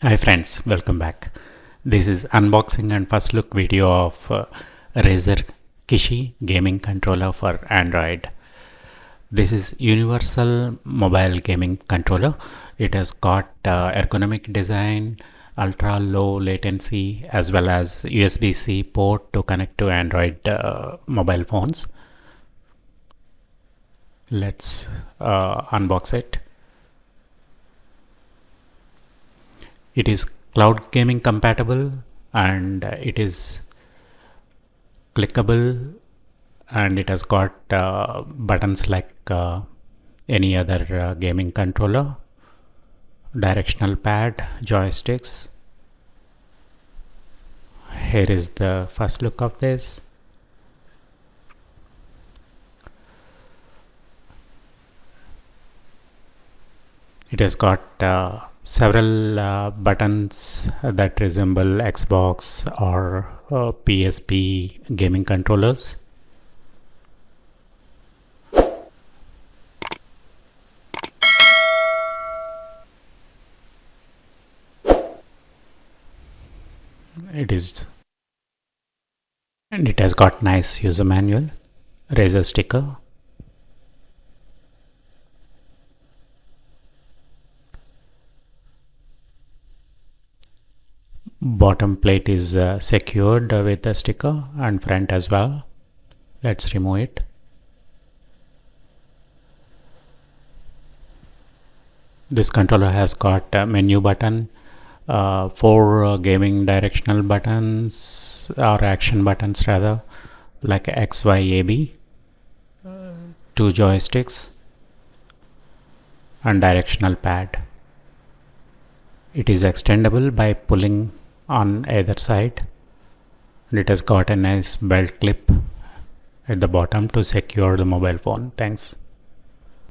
Hi friends, welcome back. This is unboxing and first look video of Razer Kishi Gaming Controller for Android. This is universal mobile gaming controller. It has got ergonomic design, ultra low latency as well as USB-C port to connect to Android mobile phones. Let's unbox it. It is cloud gaming compatible and it is clickable, and it has got buttons like any other gaming controller, directional pad, joysticks. Here is the first look of this. It has got several buttons that resemble Xbox or PSP gaming controllers. It is, and it has got nice user manual, Razer sticker. Bottom plate is secured with a sticker, and front as well. Let's remove it. This controller has got a menu button, four gaming directional buttons or action buttons rather, like X, Y, A, B, two joysticks and directional pad. It is extendable by pulling on either side, and it has got a nice belt clip at the bottom to secure the mobile phone. Thanks.